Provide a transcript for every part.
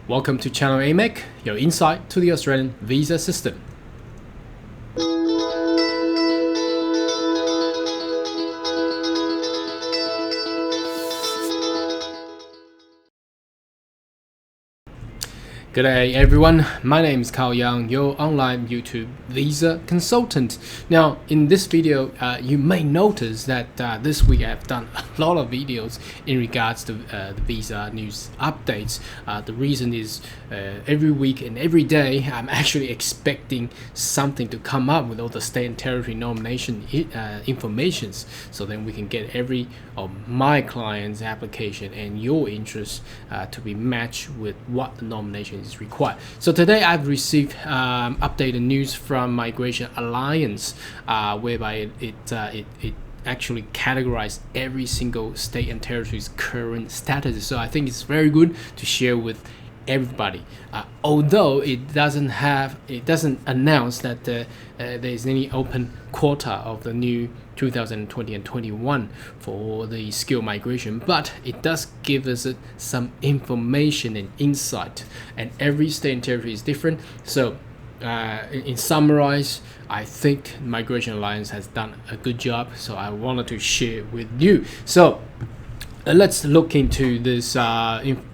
Welcome to Channel AMEC, your insight to the Australian visa system. G'day everyone, my name is Carl Young, your online YouTube visa consultant. Now in this video, you may notice that this week I've done a lot of videos in regards to the visa news updates. The reason is every week and every day I'm actually expecting something to come up with all the state and territory nomination informations, so then we can get every of my clients' application and your interest to be matched with what the nomination is required. So today I've received updated news from Migration Alliance, whereby it actually categorized every single state and territory's current status. So I think it's very good to share with everybody, although it doesn't announce that there is any open quota of the new 2020 and 21 for the skilled migration, but it does give us some information and insight, and every state and territory is different. So in summarize, I think Migration Alliance has done a good job, so I wanted to share with you. So let's look into this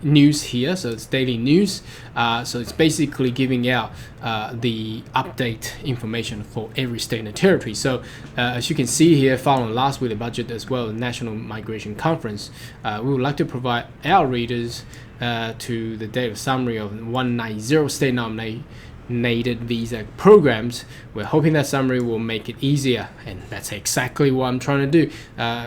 news here. So it's daily news. So it's basically giving out the update information for every state and territory. So as you can see here, following last week's budget as well as National Migration Conference, we would like to provide our readers to the data summary of 190 state nominated visa programs. We're hoping that summary will make it easier, and that's exactly what I'm trying to do,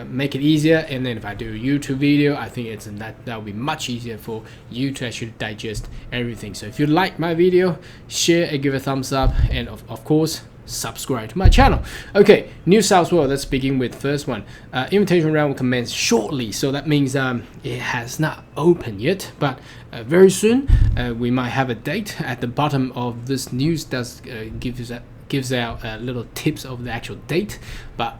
make it easier. And then if I do a YouTube video, I think that will be much easier for you to actually digest everything. So if you like my video, share and give a thumbs up, and of course subscribe to my channel. Okay, New South Wales, let's begin with first one. Invitation round will commence shortly, so that means it has not opened yet, but very soon we might have a date. At the bottom of this news does gives out little tips of the actual date, but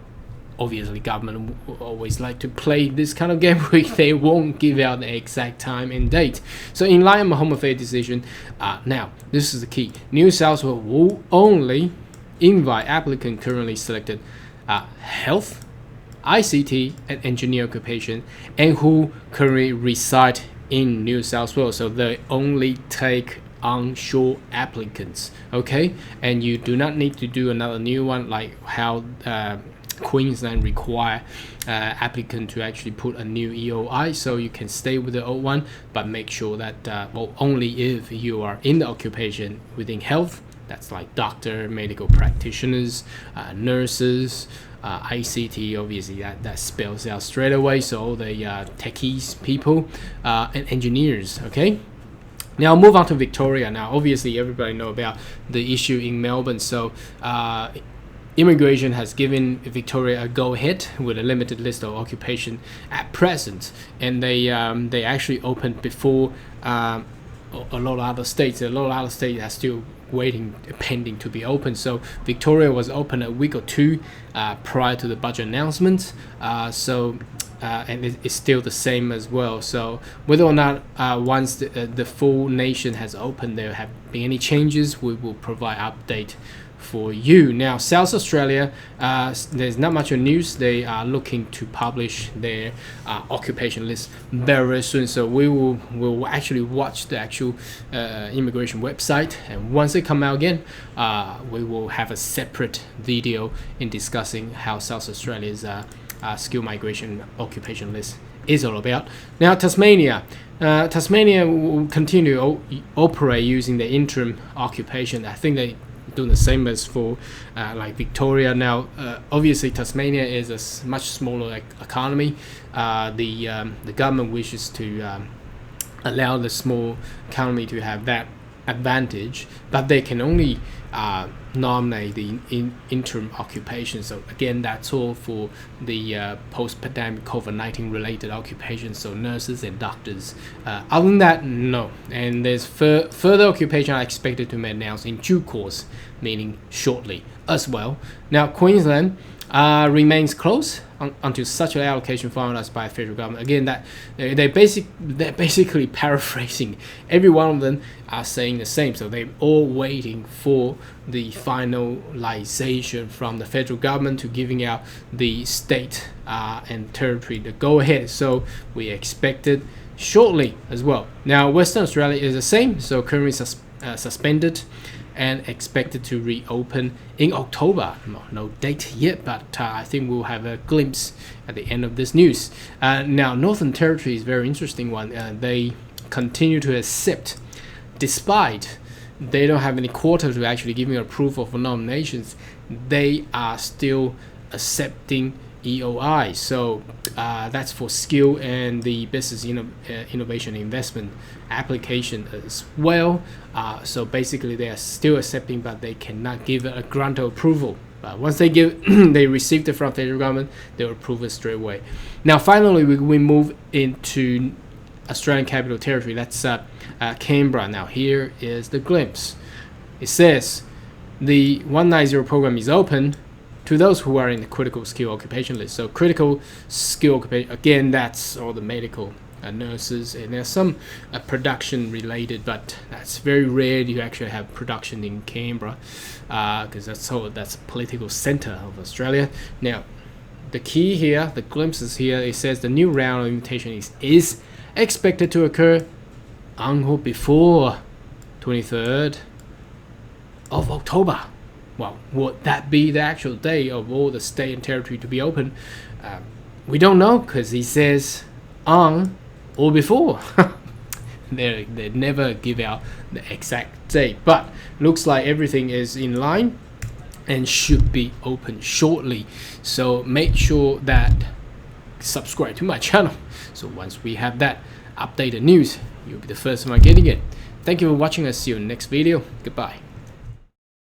obviously government always like to play this kind of game where they won't give out the exact time and date. So in line with the Home Affairs decision, now this is the key. New South Wales will only invite applicants currently selected health, ICT and engineer occupation, and who currently reside in New South Wales. So they only take onshore applicants, okay? And you do not need to do another new one like how Queensland require applicant to actually put a new EOI, so you can stay with the old one, but make sure that well, only if you are in the occupation within health, that's like doctor, medical practitioners, nurses, ICT, obviously that spells out straight away, so all the techies people, and engineers, okay? Now I'll move on to Victoria. Now obviously everybody know about the issue in Melbourne, so Immigration has given Victoria a go-ahead with a limited list of occupation at present, and they actually opened before a lot of other states. A lot of other states are still pending to be open. So Victoria was open a week or two prior to the budget announcement. And it's still the same as well. So whether or not once the full nation has opened, there have been any changes, we will provide update for you. Now South Australia, there's not much of news. They are looking to publish their occupation list very soon, so we'll actually watch the actual immigration website, and once they come out again, we will have a separate video in discussing how South Australia's skilled migration occupation list is all about. Now Tasmania will continue to operate using the interim occupation. I think they doing the same as for like Victoria. Now obviously Tasmania is a much smaller economy. The government wishes to allow the small economy to have that advantage, but they can only nominate the interim occupation. So again, that's all for the post-pandemic COVID-19 related occupations, so nurses and doctors. Other than that, no. And there's further occupation are expected to be announced in due course, meaning shortly as well. Now Queensland, remains closed until such an allocation finalized by the federal government. Again, that they're basically paraphrasing. Every one of them are saying the same. So they're all waiting for the finalization from the federal government to giving out the state and territory the go ahead. So we expect it shortly as well. Now, Western Australia is the same. So currently suspended and expected to reopen in October. No date yet, but I think we'll have a glimpse at the end of this news. Now, Northern Territory is a very interesting one. They continue to accept, despite they don't have any quota to actually giving approval for nominations, they are still accepting EOI. So that's for skill and the business innovation investment application as well. So basically they are still accepting, but they cannot give a grant of approval. But once they they receive it from federal government, they'll approve it straight away. Now finally we move into Australian Capital Territory. That's Canberra. Now here is the glimpse. It says the 190 program is open to those who are in the critical skill occupation list. So critical skill occupation, again, that's all the medical nurses, and there's some production related, but that's very rare you actually have production in Canberra, because that's a political center of Australia. Now, the key here, the glimpses here, it says the new round of invitation is expected to occur on or before 23rd of October. Well, would that be the actual day of all the state and territory to be open? We don't know, because he says on or before. they never give out the exact date, but looks like everything is in line and should be open shortly. So make sure that subscribe to my channel, so once we have that updated news, you'll be the first one getting it. Thank you for watching. I'll see you in the next video. Goodbye.